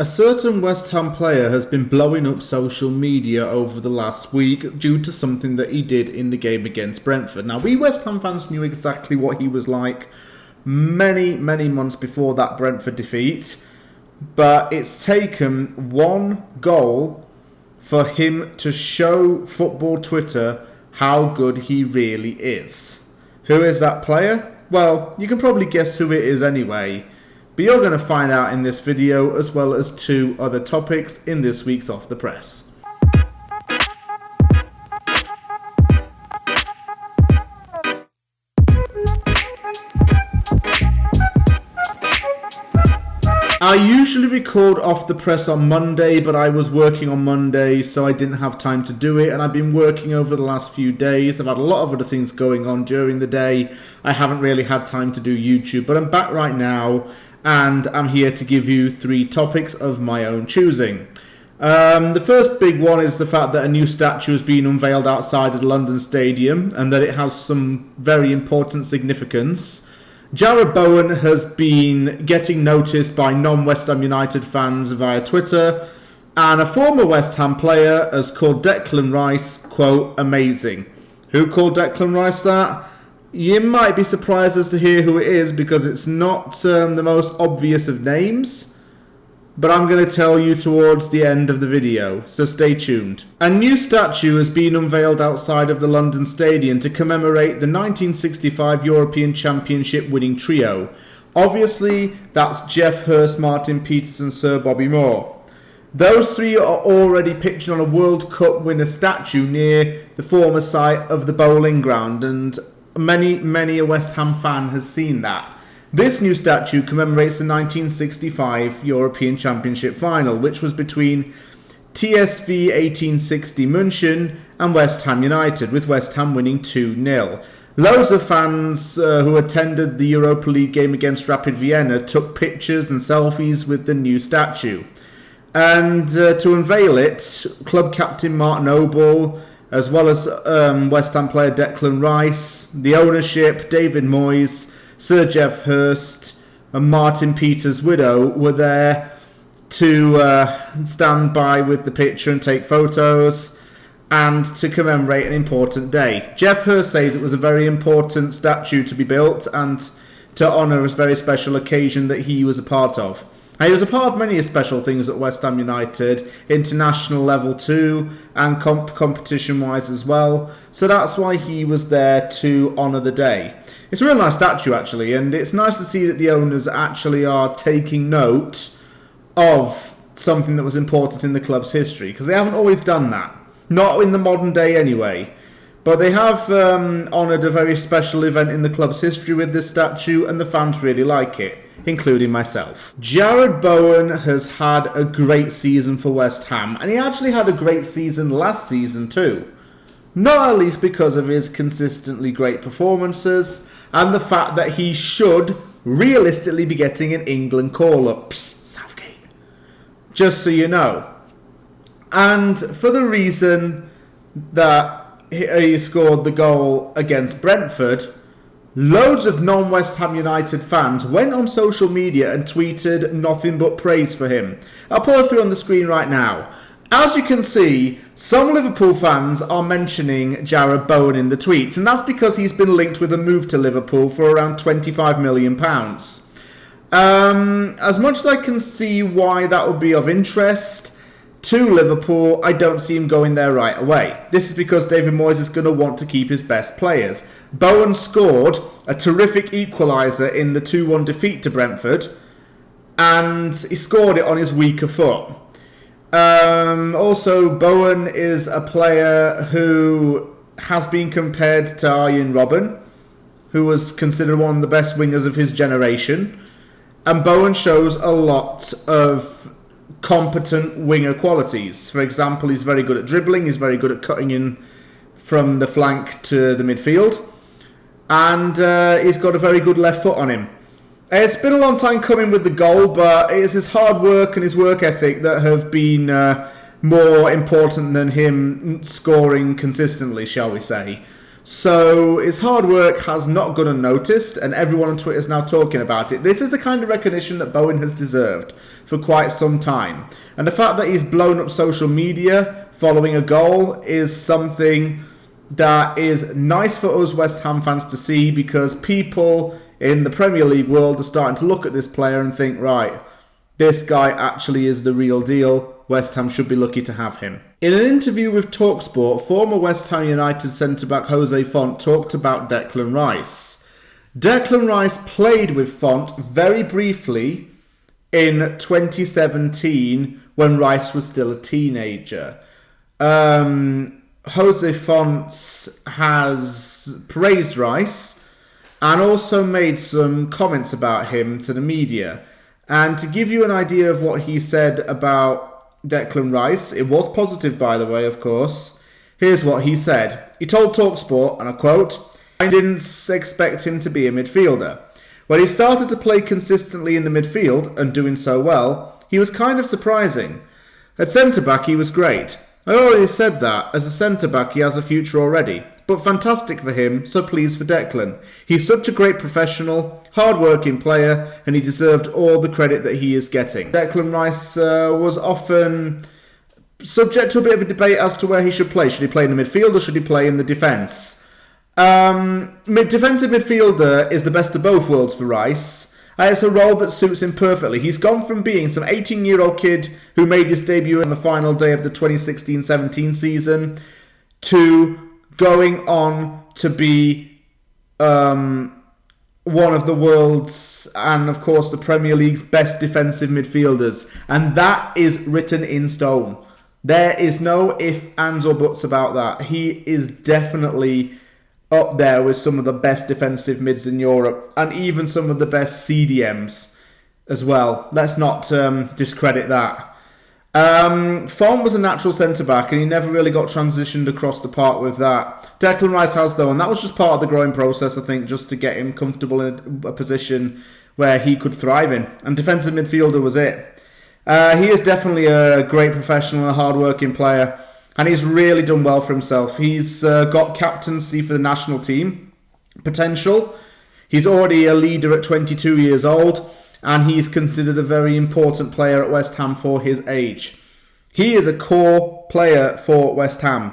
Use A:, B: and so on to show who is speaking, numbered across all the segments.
A: A certain West Ham player has been blowing up social media over the last week due to something that he did in the game against Brentford. Now, we West Ham fans knew exactly what he was like many months before that Brentford defeat, but it's taken one goal for him to show football Twitter how good he really is. Who is that player? Well, you can probably guess who it is anyway. But you're going to find out in this video, as well as two other topics in this week's Off the Press. I usually record Off the Press on Monday, but I was working on Monday, so I didn't have time to do it, and I've been working over the last few days. I've had a lot of other things going on during the day. I haven't really had time to do YouTube, but I'm back right now, and I'm here to give you three topics of my own choosing. The first big one is the fact that a new statue has been unveiled outside of the London Stadium, and that it has some very important significance. Jarrod Bowen has been getting noticed by non-West Ham United fans via Twitter, and a former West Ham player has called Declan Rice, quote, amazing. Who called Declan Rice that? You might be surprised as to hear who it is, because it's not the most obvious of names, but I'm going to tell you towards the end of the video, so stay tuned. A new statue has been unveiled outside of the London Stadium to commemorate the 1965 European Championship winning trio. Obviously, that's Geoff Hurst, Martin Peters and Sir Bobby Moore. Those three are already pictured on a World Cup winner statue near the former site of the bowling ground, and many a West Ham fan has seen that. This new statue commemorates the 1965 European Championship final, which was between TSV 1860 München and West Ham United, with West Ham winning 2-0. Loads of fans who attended the Europa League game against Rapid Vienna took pictures and selfies with the new statue. And to unveil it, club captain Martin Noble, as well as West Ham player Declan Rice, the ownership, David Moyes, Sir Geoff Hurst and Martin Peters' widow were there to stand by with the picture and take photos and to commemorate an important day. Geoff Hurst says it was a very important statue to be built and to honour a very special occasion that he was a part of. And he was a part of many special things at West Ham United, international level too, and competition-wise as well. So that's why he was there to honour the day. It's a real nice statue, actually, and it's nice to see that the owners actually are taking note of something that was important in the club's history, because they haven't always done that. Not in the modern day anyway. But they have honoured a very special event in the club's history with this statue, and the fans really like it, including myself. Jarrod Bowen has had a great season for West Ham, and he actually had a great season last season too. Not at least because of his consistently great performances, and the fact that he should realistically be getting an England call-up. Southgate. Just so you know. And for the reason that he scored the goal against Brentford, loads of non-West Ham United fans went on social media and tweeted nothing but praise for him. I'll put it through on the screen right now. As you can see, some Liverpool fans are mentioning Jarrod Bowen in the tweets, and that's because he's been linked with a move to Liverpool for around £25 million. As much as I can see why that would be of interest to Liverpool, I don't see him going there right away. This is because David Moyes is going to want to keep his best players. Bowen scored a terrific equaliser in the 2-1 defeat to Brentford, and he scored it on his weaker foot. Also, Bowen is a player who has been compared to Arjen Robben, who was considered one of the best wingers of his generation. And Bowen shows a lot of competent winger qualities. For example, he's very good at dribbling, he's very good at cutting in from the flank to the midfield, and he's got a very good left foot on him. It's been a long time coming with the goal, but it's his hard work and his work ethic that have been more important than him scoring consistently, shall we say. So his hard work has not gone unnoticed, and everyone on Twitter is now talking about it. This is the kind of recognition that Bowen has deserved for quite some time. And the fact that he's blown up social media following a goal is something that is nice for us West Ham fans to see, because people in the Premier League world are starting to look at this player and think, right, this guy actually is the real deal. West Ham should be lucky to have him. In an interview with TalkSport, former West Ham United centre-back José Fonte talked about Declan Rice. Declan Rice played with Fonte very briefly in 2017 when Rice was still a teenager. José Fonte has praised Rice and also made some comments about him to the media. And to give you an idea of what he said about Declan Rice, it was positive, by the way, of course. Here's what he said. He told TalkSport, and I quote, "I didn't expect him to be a midfielder. When he started to play consistently in the midfield and doing so well, he was kind of surprising. At centre-back, he was great. I already said that. As a centre-back, he has a future already. But fantastic for him, so pleased for Declan. He's such a great professional, hard-working player, and he deserved all the credit that he is getting." Declan Rice was often subject to a bit of a debate as to where he should play. Should he play in the midfield or should he play in the defence? Defensive midfielder is the best of both worlds for Rice. It's a role that suits him perfectly. He's gone from being some 18-year-old kid who made his debut on the final day of the 2016-17 season to going on to be one of the world's and, of course, the Premier League's best defensive midfielders. And that is written in stone. There is no ifs, ands or buts about that. He is definitely up there with some of the best defensive mids in Europe and even some of the best CDMs as well. Let's not discredit that. Fonte was a natural centre-back and he never really got transitioned across the park with that. Declan Rice has, though, and that was just part of the growing process, I think, just to get him comfortable in a position where he could thrive in. And defensive midfielder was it. He is definitely a great professional and a hard-working player, and he's really done well for himself. He's got captaincy for the national team potential. He's already a leader at 22 years old, and he's considered a very important player at West Ham for his age. He is a core player for West Ham.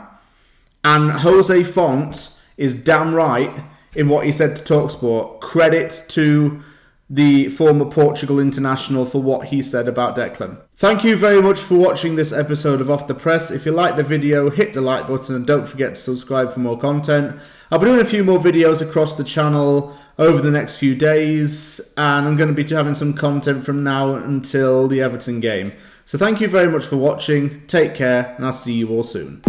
A: And José Fonte is damn right in what he said to TalkSport. Credit to the former Portugal international for what he said about Declan. Thank you very much for watching this episode of Off the Press. If you liked the video, hit the like button and don't forget to subscribe for more content. I'll be doing a few more videos across the channel over the next few days, and I'm going to be having some content from now until the Everton game. So thank you very much for watching, take care, and I'll see you all soon.